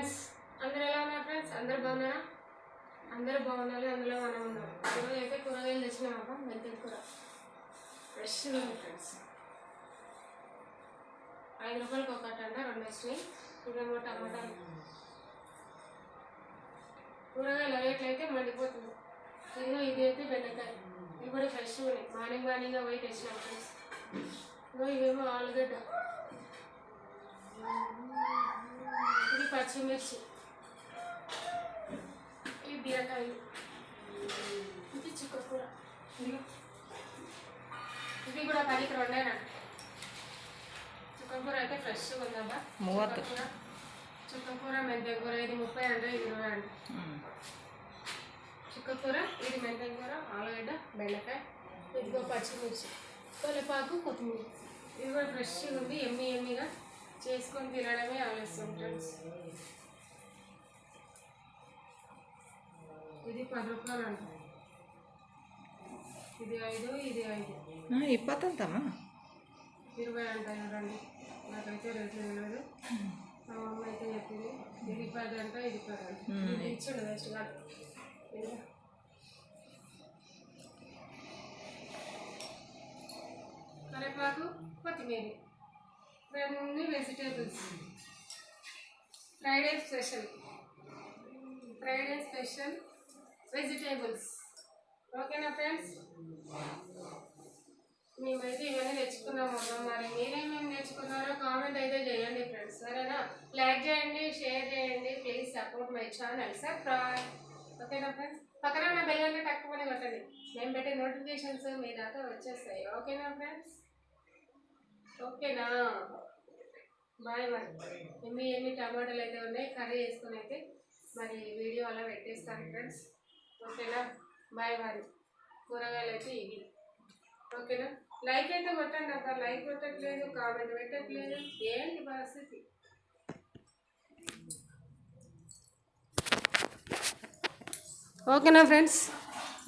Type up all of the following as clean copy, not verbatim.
Friends, అందరూ ఎలా ఉన్నారు ఫ్రెండ్స్? అందరూ బాగున్నారా? అందరూ బాగున్నారు, అందులో మనం ఉన్నాం. ఈరోజు అయితే కూరగాయలు తెచ్చినామా, మెంతి కూర ఫ్రెష్ ఉంది ఫ్రెండ్స్. 5 రూపాయలకి ఒకటి అంట, 2 వచ్చినాయి. ఇవేమో టమాటాలు. కూరగాయలు రేట్లు అయితే మండిపోతుంది. ఇది అయితే బెండకాయ, ఇవి కూడా ఫ్రెష్ ఉన్నాయి. మార్నింగ్ పోయి తెచ్చినాం ఫ్రెండ్స్. ఇవేమో ఆలుగడ్డ, ఇది పచ్చిమిర్చి, ఇది బీరకాయలు, ఇది చుక్కకూర, ఇది కూడా 10కి 2 చుక్కకూర అయితే ఫ్రెష్గా ఉందబ్బా. చుక్కకూర మెంతి కూర, ఇది 30 అంట, ఇది 20 అంట. చుక్కకూర, ఇది మెంతి కూర, ఆలుగడ్డ, బెండకాయ, ఇదిగో పచ్చిమిర్చి, కరివేపాకు, కొత్తిమీర. ఇది కూడా ఫ్రెష్గా ఉంది. ఎమ్మిగా చేసుకొని తినడమే ఆలస్యం ఫ్రెండ్స్. ఇది 10 రూపాయలు అంట, ఇది 5, ఇది 5. 20 అంట. చూడండి, నాకైతే రేట్లు తెలియదు. మా అమ్మ అయితే చెప్పింది. ఇది 10 అంట, ఇది 10 అంట. ఇది ఇచ్చిండు వేస్ట్ కాదు. కరివేపాకు, కొత్తిమీర, ఇవన్నీ వెజిటేబుల్స్. Friday special vegetables. ఓకేనా ఫ్రెండ్స్? మేమైతే ఇవన్నీ తెచ్చుకున్నాము. మరి మీరేమేమి తెచ్చుకున్నారో కామెంట్ అయితే చేయండి ఫ్రెండ్స్, సరేనా? లైక్ చేయండి, షేర్ చేయండి. Please support my channel, subscribe. ఓకేనా ఫ్రెండ్స్? పక్కన ఉన్న బెల్ అంటే తక్కువనే కొట్టండి. మేము పెట్టే నోటిఫికేషన్స్ మీ దాకా వచ్చేస్తాయి. ఓకేనా ఫ్రెండ్స్? ఓకేనా? బాయ్. ఎన్ని టమాటాలు అయితే ఉన్నాయి, కర్రీ వేసుకొని అయితే మరి వీడియో అలా పెట్టేస్తాను ఫ్రెండ్స్. ఓకేనా? బాయ్. కూరగాయలు అయితే ఇవి. ఓకేనా? లైక్ అయితే కొట్టండి అబ్బా. లైక్ కొట్టట్లేదు, కామెంట్ పెట్టట్లేదు, ఏంటి పరిస్థితి? ఓకేనా ఫ్రెండ్స్?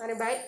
మరి బాయ్.